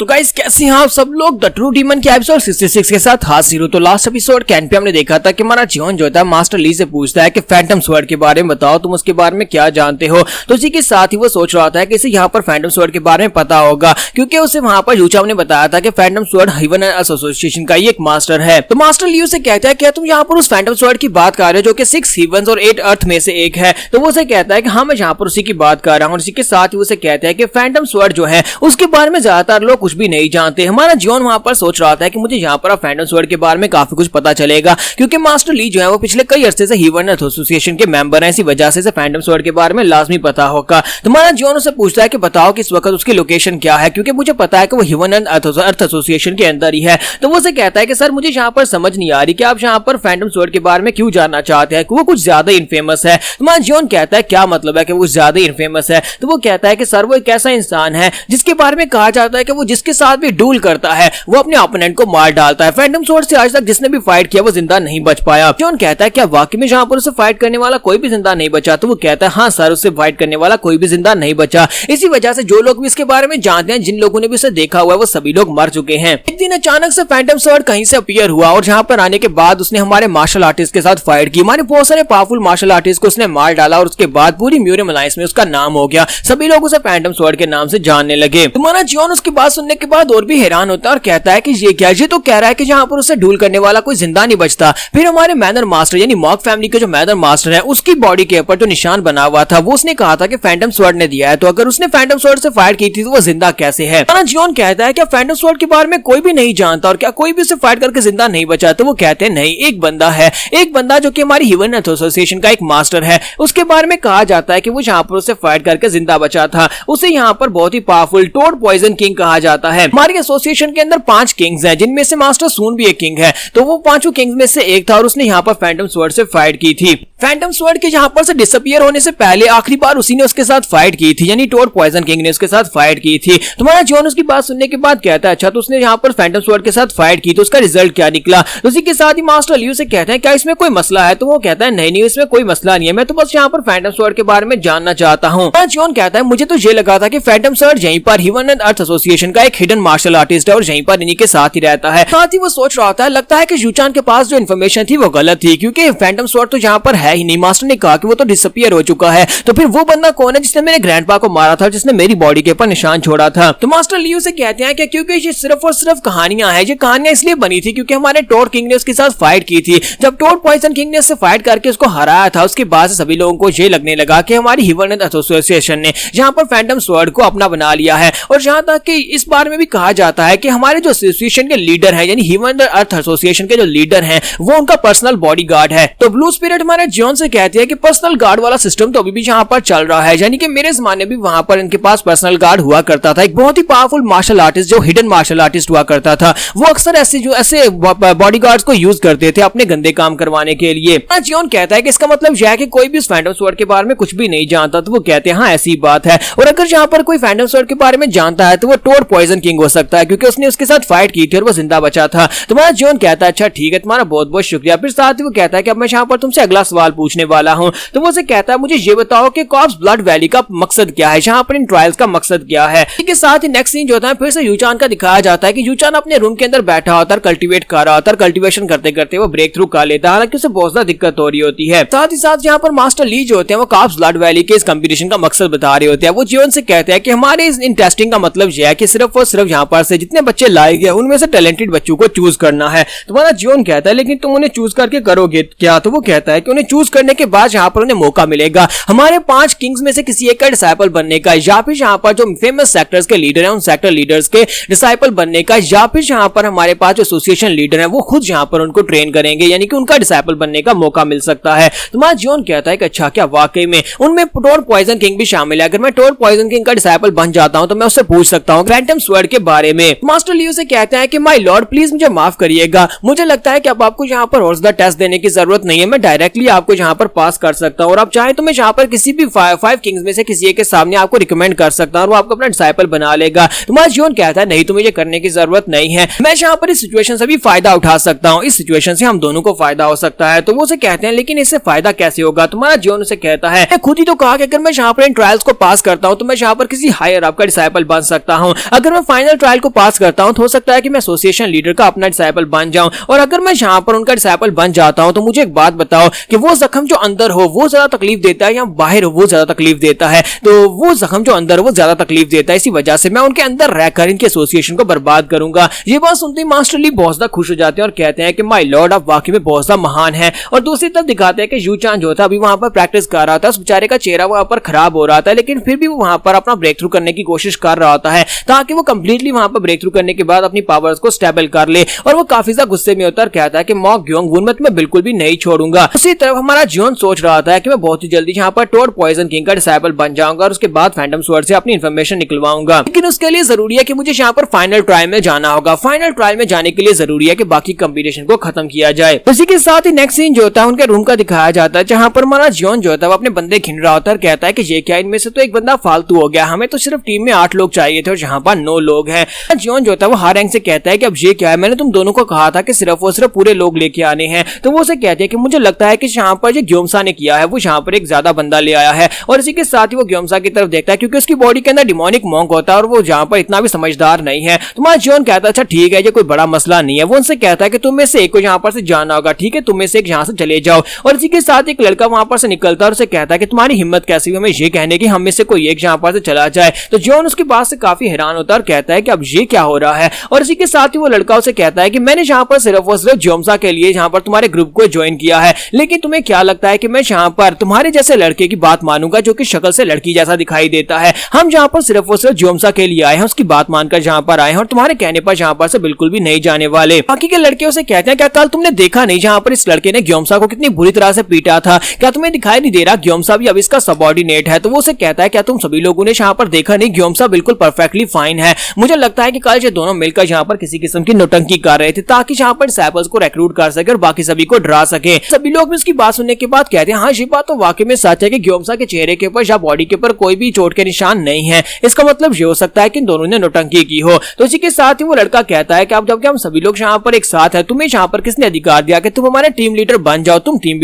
तो गाइस कैसे हैं आप सब लोग। द ट्रू डीमन के एपिसोड 66 के साथ हाजिर हूं। तो लास्ट एपिसोड कैन पे हमने देखा था कि हमारा जियोन जो है मास्टर ली से पूछता है कि फैंटम स्वॉर्ड के बारे में बताओ, तुम उसके बारे में क्या जानते हो। तो उसी के साथ ही वो सोच रहा था कि इसे यहाँ पर फैंटम स्वॉर्ड के बारे में पता होगा, क्योंकि उसे वहां पर यूचाओ ने बताया था कि फैंटम स्वॉर्ड हेवन एसोसिएशन का ही एक मास्टर है। तो मास्टर ली से कहता है क्या तुम यहाँ पर उस फैंटम स्वॉर्ड की बात कर रहे हो जो कि 6 हेवंस और 8 अर्थ में से एक है। तो वो उसे कहता है कि हाँ मैं यहाँ पर उसी की बात कर रहा हूँ। इसी के साथ ही उसे कहता है कि फैंटम स्वॉर्ड जो है उसके बारे में ज्यादातर लोग कुछ भी नहीं जानते। हमारा जियोन वहां पर सोच रहा था कि मुझे यहाँ पर फैंटम स्वॉर्ड के बारे में काफी कुछ पता चलेगा, क्योंकि मास्टर ली जो है वो पिछले कई अरसे से हेवन एसोसिएशन के मेंबर हैं, इसी वजह से फैंटम स्वॉर्ड के बारे में लाजमी पता होगा। तो हमारा जियोन उसे पूछता है कि बताओ कि इस वक्त उसकी लोकेशन क्या है, क्योंकि मुझे पता है कि वो हेवन अर्थ एसोसिएशन के अंदर ही है। तो वो उसे कहता है कि सर मुझे यहाँ पर समझ नहीं आ रही कि आप यहाँ पर फैंटम स्वॉर्ड के बारे में क्यों जानना चाहते हैं, वो कुछ ज्यादा इनफेमस है। तो हमारा जियोन कहता है क्या मतलब है कि वो ज्यादा इनफेमस है। तो वो कहता है कि सर वो एक ऐसा इंसान है जिसके बारे में कहा जाता है कि वो जिसके साथ भी डूल करता है वो अपने ओपोनेंट को मार डालता है। फैंटम स्वॉर्ड से आज तक जिसने भी फाइट किया वो जिंदा नहीं बच पाया। जियोन कहता है क्या वाकई में जहां पर उसे फाइट करने वाला कोई भी जिंदा नहीं बचा। तो वो कहता है हाँ सर उससे फाइट करने वाला कोई भी जिंदा नहीं बचा। इसी वजह से जो लोग भी इसके बारे में जानते हैं, जिन लोगों ने भी उसे देखा हुआ है, वो सभी लोग मर चुके हैं। एक दिन अचानक से फैंटम स्वॉर्ड कहीं से अपीयर हुआ और जहां पर आने के बाद उसने हमारे मार्शल आर्टिस्ट के साथ फाइट की। हमारे बहुत सारे पावरफुल मार्शल आर्टिस्ट को उसने मार डाला और उसके बाद पूरी म्यूरियम अलायंस में उसका नाम हो गया। सभी लोग उसे फैंटम स्वॉर्ड के नाम से जानने लगे। तुम्हारा जियोन उसकी बात सुनने के बाद और भी हैरान होता है और कहता है कि ये क्या, ये तो कह रहा है कि जहां पर उसे ढूल करने वाला कोई जिंदा नहीं बचता। फिर हमारे मैनर मास्टर यानी मॉक फैमिली के जो मैनर मास्टर है उसकी बॉडी के ऊपर जो निशान बना हुआ था वो उसने कहा था कि फैंटम स्वॉर्ड ने दिया है। तो अगर उसने फैंटम स्वॉर्ड से फाइट की थी तो वो जिंदा कैसे है। जियोन कहता है क्या फैंटम स्वॉर्ड के बारे में कोई भी नहीं जानता और क्या कोई भी उसे फाइट करके जिंदा नहीं बचा। तो वो कहते हैं नहीं, एक बंदा है, एक बंदा जो कि हमारी हेवन एसोसिएशन का एक मास्टर है, उसके बारे में कहा जाता है कि वो यहाँ पर उसे फाइट करके जिंदा बचा था। उसे यहाँ पर बहुत ही पावरफुल टोड पॉइजन किंग कहा जाता है। हमारी एसोसिएशन के अंदर 5 किंग्स हैं, जिनमें से मास्टर सून भी एक किंग है। तो वो 5 किंग्स में से एक था और उसने यहाँ पर फैंटम स्वॉर्ड से फाइट की थी। फैंटम स्वॉर्ड के यहाँ पर से डिसअपियर होने से पहले आखिरी बार उसी ने उसके साथ फाइट की थी, यानी टोड पॉइजन किंग ने उसके साथ फाइट की थी। तुम्हारा जियोन उसकी बात सुनने के बाद कहता है अच्छा तो उसने यहाँ पर फैंटम स्वॉर्ड के साथ फाइट की तो उसका रिजल्ट क्या निकला। तो उसी के साथ ही मास्टर लियू से कहते हैं क्या इसमें कोई मसला है। तो वो कहता है नहीं इसमें कोई मसला नहीं है, मैं तो बस यहाँ पर फैंटम स्वॉर्ड के बारे में जानना चाहता हूँ। जियोन कहता है मुझे तो ये लगा था कि फैंटम स्वॉर्ड यहीं पर हेवन अर्थ एसोसिएशन का एक हिडन मार्शल आर्टिस्ट है और यहीं पर इन्हीं के साथ ही रहता है। साथ ही वो सोच रहा था लगता है कि यूचान के पास जो इन्फॉर्मेशन थी वो गलत थी, क्योंकि फैंटम स्वॉर्ड तो यहाँ पर है ही नहीं। मास्टर ने कहा कि वो तो डिसअपियर हो चुका है, तो फिर वो बंदा कौन है जिसने मेरे ग्रैंडपा को मारा था, जिसने मेरी बॉडी के ऊपर निशान छोड़ा था। तो मास्टर लियू से कहते हैं कि क्योंकि ये सिर्फ और सिर्फ कहानियां हैं, ये कहानियां इसलिए बनी थी क्योंकि हमारे टोड किंग ने उसके साथ फाइट की थी। जब टोड पॉइजन किंग ने उससे फाइट करके उसको हराया था उसके बाद से सभी लोगों को ये लगने लगा कि हमारी हेवन एसोसिएशन ने यहाँ पर फैंटम स्वॉर्ड को अपना बना लिया है। और जहां तक कि इस बारे में भी कहा जाता है कि हमारे जो एसोसिएशन के लीडर हैं यानी हेवन अर्थ एसोसिएशन के जो लीडर हैं वो उनका पर्सनल बॉडीगार्ड है। तो ब्लू स्पिरिट हमारे जियोन से कहती है कि पर्सनल गार्ड वाला सिस्टम तो अभी भी यहाँ पर चल रहा है, यानी कि मेरे जमाने भी वहां पर इनके पास पर्सनल गार्ड हुआ करता था। एक बहुत ही पावरफुल मार्शल आर्टिस्ट जो हिडन मार्शल आर्टिस्ट हुआ करता था, वो अक्सर ऐसे बॉडीगार्ड्स को यूज करते थे अपने गंदे काम करवाने के लिए। जियोन कहता है कि इसका मतलब यह है कि कोई भी इस फैंटम स्वॉर्ड के बारे में कुछ भी नहीं जानता। तो वो कहते हैं हाँ ऐसी बात है, और अगर यहाँ पर कोई फैंटम स्वॉर्ड के बारे में जानता है तो वो टोड पॉइजन किंग हो सकता है, क्योंकि उसने उसके साथ फाइट की थी और वो जिंदा बचा था। तुम्हारा जियोन कहता है अच्छा ठीक है, तुम्हारा बहुत बहुत शुक्रिया। फिर साथ ही वो कहता है कि अब मैं यहाँ पर तुमसे अगला सवाल पूछने वाला हूँ। तो वो कहता है मुझे ये बताओ कि कॉर्प्स ब्लड वैली का मकसद क्या है, यहाँ पर इन ट्रायल्स का मकसद क्या है। इसके साथ ही नेक्स्ट सीन जो होता है फिर से यूचान का दिखाया जाता है कि यूचान अपने रूम के अंदर बैठा होता है, कल्टीवेट कर रहा होता है। कल्टीवेशन करते करते वो ब्रेक थ्रू कर लेता है, हालांकि उसे बहुत ज्यादा दिक्कत हो रही होती है। साथ ही साथ यहाँ पर मास्टर ली जो होते हैं वो कॉर्प्स ब्लड वैली के इस कंपटीशन का मकसद बता रहे होते हैं। वो जियोन से कहते हैं कि हमारे इन टेस्टिंग का मतलब यह है कि सिर्फ और सिर्फ यहाँ पर से जितने बच्चे लाए गए उनमें से टैलेंटेड बच्चों को चूज करना है। तुम्हारा जियोन कहता है लेकिन तुम उन्हें चूज करके करोगे क्या। तो वो कहता है कि उन्हें चूज करने के बाद यहाँ पर उन्हें मौका मिलेगा हमारे 5 किंग्स में से किसी एक का डिसाइपल बनने का, या फिर यहाँ पर जो फेमस सेक्टर्स के लीडर हैं उन सेक्टर लीडर्स के डिसाइपल बनने का, या फिर यहाँ पर हमारे पास जो एसोसिएशन लीडर हैं वो खुद यहाँ पर उनको ट्रेन करेंगे, यानी कि उनका डिसाइपल बनने का मौका मिल सकता है। तुम्हारा जियोन कहता है कि अच्छा क्या वाकई में उनमें टोड पॉइजन किंग भी शामिल है। अगर मैं टोड पॉइजन किंग का डिसाइपल बन जाता हूं तो मैं उससे पूछ सकता हूं फैंटम स्वॉर्ड के बारे में। मास्टर लियू से कहते हैं कि माय लॉर्ड प्लीज मुझे माफ करिएगा, मुझे लगता है कि अब आपको यहाँ पर और ज्यादा टेस्ट देने की जरूरत नहीं है, मैं डायरेक्टली आपको यहाँ पर पास कर सकता हूँ और आप चाहे तो मैं यहाँ पर किसी भी 5 किंग्स में से किसी एक के सामने आपको रिकमेंड कर सकता हूँ और वो आपको अपना डिसाइपल बना लेगा। तुम्हारा जियोन कहता है नहीं तुम्हें ये करने की जरूरत नहीं है, मैं यहाँ पर इस सिचुएशन से भी फायदा उठा सकता हूँ, इस सिचुएशन से हम दोनों को फायदा हो सकता है। तो वो उसे कहते हैं लेकिन इससे फायदा कैसे होगा। तुम्हारा जियोन उसे कहता है खुद ही तो कहा कि अगर मैं यहाँ पर इन ट्रायल्स को पास करता हूँ तो मैं यहाँ पर किसी हायर अप का डिसाइपल बन सकता हूँ। अगर मैं फाइनल ट्रायल को पास करता हूँ तो हो सकता है कि मैं एसोसिएशन लीडर का अपना डिसाइपल बन जाऊं, और अगर मैं यहाँ पर उनका डिसाइपल बन जाता हूँ तो मुझे एक बात बताओ कि वो जख्म जो अंदर हो वो ज्यादा तकलीफ देता है या बाहर हो वो ज्यादा तकलीफ देता है? तो वो जख्म जो अंदर हो वो ज्यादा तकलीफ देता है, इसी वजह से मैं उनके अंदर रहकर इनके एसोसिएशन को बर्बाद करूंगा। ये बात सुनते ही मास्टर ली बहुत ज्यादा खुश हो जाते हैं और कहते हैं कि माय लॉर्ड आप वाकई में बहुत ज्यादा महान है। और दूसरी तरफ दिखाते हैं कि यू चान जो था अभी वहां पर प्रैक्टिस कर रहा था, उस बेचारे का चेहरा वहां पर खराब हो रहा था, लेकिन फिर भी वो वहां पर अपना ब्रेक थ्रू करने की कोशिश कर रहा होता है ताकि वो कंप्लीटली वहां पर ब्रेक थ्रू करने के बाद अपनी पावर्स को स्टेबल कर ले। और वो काफी ज्यादा गुस्से में होता है और कहता है कि मॉक ग्योंग वुन मैं तुम्हें बिल्कुल भी नहीं छोड़ूंगा। उसी तरफ हमारा जियोन सोच रहा था कि मैं बहुत ही जल्दी यहाँ पर टोड पॉइजन किंग का डिसाइपल बन जाऊंगा और उसके बाद फैंटम स्वॉर्ड से अपनी इंफॉर्मेशन निकलवाऊंगा, लेकिन उसके लिए जरूरी है कि मुझे यहाँ पर फाइनल ट्रायल में जाना होगा। फाइनल ट्रायल में जाने के लिए जरूरी है कि बाकी कंपटीशन को खत्म किया जाए। इसी के साथ ही नेक्स्ट सीन जो होता है उनके रूम का दिखाया जाता है, जहाँ पर हमारा जियोन जो होता है वो अपने बंदे खिन रहा होता है और कहता है कि ये क्या, इनमें से तो एक बंदा फालतू हो गया, हमें तो सिर्फ टीम में 8 लोग चाहिए थे और यहाँ पर 9 लोग हैं। जियोन जो होता है वो हार रैंक से कहता है कि अब ये क्या है, मैंने तुम दोनों को कहा था कि सिर्फ और सिर्फ पूरे लोग लेके आने हैं। तो वो उसे कहते हैं कि मुझे लगता है कि यहाँ पर जो ग्योमसा ने किया है वो यहाँ पर एक ज्यादा बंदा ले आया है, और इसी के साथ ही वो ग्योमसा की तरफ देखता है क्योंकि उसकी बॉडी के अंदर डिमोनिक मॉन्क होता है और वो यहाँ पर इतना भी समझदार नहीं है। तुम्हारा जियोन कहता है अच्छा ठीक है, ये कोई बड़ा मसला नहीं है। वो उनसे कहता है कि तुम में से एक को यहाँ पर से जाना होगा, ठीक है, तुम में से एक यहाँ से चले जाओ। और इसी के साथ एक लड़का वहां पर से निकलता है और उसे कहता है कि तुम्हारी हिम्मत कैसी हुई हमें ये कहने की हम में से कोई एक यहाँ पर से चला जाए। तो जियोन उसकी बात से काफी हैरान होता है और कहता है कि अब ये क्या हो रहा है। और इसी के साथ ही वो लड़का उसे कहता है कि मैंने यहाँ पर सिर्फ और सिर्फ जियोमसा के लिए यहाँ पर तुम्हारे ग्रुप को ज्वाइन किया है, लेकिन तुम्हें क्या लगता है कि मैं यहाँ पर तुम्हारे जैसे लड़के की बात मानूंगा जो कि शक्ल से लड़की जैसा दिखाई देता है? हम यहाँ पर सिर्फ और सिर्फ जियोमसा के लिए आए हैं, उसकी बात मानकर यहाँ पर आए हैं और तुम्हारे कहने पर यहाँ पर से बिल्कुल भी नहीं जाने वाले। बाकी के लड़के उसे कहते हैं क्या कल तुमने देखा नहीं जहाँ पर इस लड़के ने ग्योमसा को कितनी बुरी तरह से पीटा था, क्या तुम्हें दिखाई नहीं दे रहा ग्योमसा भी अब इसका सबऑर्डिनेट है? तो वो उसे कहता है क्या तुम सभी लोगों ने यहाँ पर देखा नहीं, ग्योमसा बिल्कुल परफेक्टली फाइन है। मुझे लगता है कि कल ये दोनों मिलकर यहाँ पर किसी किस्म की नौटंकी कर रहे थे ताकि यहाँ पर डिसाइपल्स को रिक्रूट कर सके और बाकी सभी को डरा सके। सभी लोग भी उसकी बात सुनने के बाद कहते हैं हाँ ये बात तो वाकई में सच है कि ग्योमसा के चेहरे के ऊपर या बॉडी के ऊपर कोई भी चोट के निशान नहीं है, इसका मतलब ये हो सकता है कि इन दोनों ने नौटंकी की हो। तो इसी के साथ ही वो लड़का कहता है कि अब जबकि हम सभी लोग यहाँ पर एक साथ है, तुम्हें यहाँ पर किसने अधिकार दिया कि तुम हमारे टीम लीडर बन जाओ? तुम टीम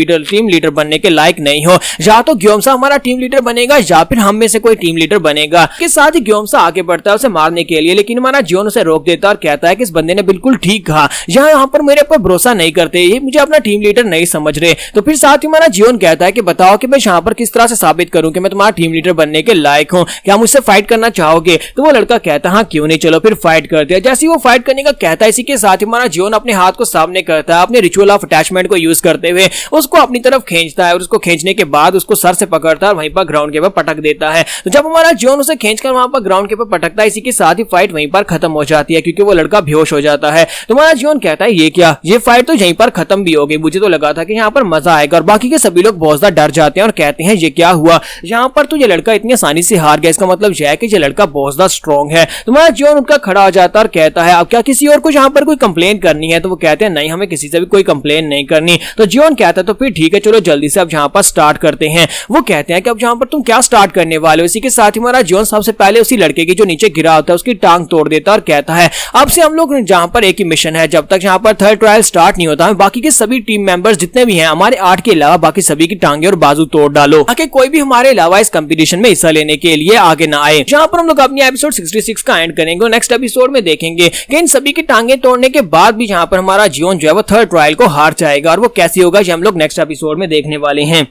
लीडर बनने के लायक नहीं हो, या तो ग्योमसा हमारा टीम लीडर बनेगा या फिर हम में से कोई टीम लीडर बनेगा। के साथ ही ग्योमसा आगे बढ़ता है उसे मारने के लिए, लेकिन हमारा जियोन उसे रोक देता है और कहता है कि इस बंदे ने बिल्कुल ठीक कहा, यहाँ पर मेरे पर भरोसा नहीं करते, ये मुझे अपना टीम लीडर नहीं समझ रहे। तो फिर साथ ही हमारा जियोन कहता है कि बताओ कि मैं यहाँ पर किस तरह से साबित करूं कि मैं तुम्हारा टीम लीडर बनने के लायक हूँ, क्या मुझसे फाइट करना चाहोगे? तो वो लड़का कहता है हाँ क्यों नहीं, चलो फिर फाइट करते हैं। जैसे ही वो फाइट करने का कहता है इसी के साथ ही हमारा जियोन अपने हाथ को सामने करता है, अपने रिचुअल ऑफ अटैचमेंट को यूज करते हुए उसको अपनी तरफ खींचता है और उसको खींचने के बाद उसको सर से पकड़ता है और वहीं पर ग्राउंड के ऊपर पटक देता है। तो जब हमारा जियोन उसे खींचकर वहां पर ग्राउंड के ऊपर पटकता है इसी के साथ ही फाइट वहीं पर खत्म हो जाती है क्योंकि वो लड़का बेहोश हो जाता है। तो हमारा जियोन कहता है ये क्या, ये फाइट तो यहीं पर खत्म भी हो गई, मुझे तो लगा था कि यहाँ पर मजा आएगा। और बाकी के सभी लोग बहुत ज्यादा डर जाते हैं और कहते हैं ये क्या हुआ, यहाँ पर तो ये लड़का इतनी आसानी से हार गया, इसका मतलब यह है कि ये लड़का बहुत ज्यादा स्ट्रॉन्ग है। तो हमारा जियोन उनका खड़ा हो जाता है और कहता है अब क्या किसी और को यहाँ पर कोई कंप्लेन करनी है? तो वो कहते हैं नहीं हमें किसी से भी कोई कंप्लेन नहीं करनी। तो जियोन कहता है तो फिर ठीक है चलो जल्दी से अब यहाँ पर स्टार्ट करते हैं। वो कहते हैं कि अब यहाँ पर तुम क्या स्टार्ट करने वाले हो? इसी के साथ ही हमारा जियोन सबसे पहले उसी लड़के की जो नीचे गिरा होता है उसकी टांग तोड़ देता है और कहता है अब से हम लोग जहाँ पर एक ही मिशन है, जब तक यहाँ पर थर्ड ट्रायल स्टार्ट नहीं होता बाकी के सभी टीम मेंबर्स जितने भी हैं हमारे 8 के अलावा बाकी सभी की टांगे और बाजू तोड़ डालो ताकि कोई भी हमारे अलावा इस कंपटीशन में हिस्सा लेने के लिए आगे ना आए। जहाँ पर हम लोग अपनी एपिसोड 66 का एंड करेंगे और नेक्स्ट एपिसोड में देखेंगे कि इन सभी की टांगे तोड़ने के बाद भी यहाँ पर हमारा जियोन जो है वो थर्ड ट्रायल को हार जाएगा और वो कैसे होगा ये हम लोग नेक्स्ट एपिसोड में देखने वाले हैं।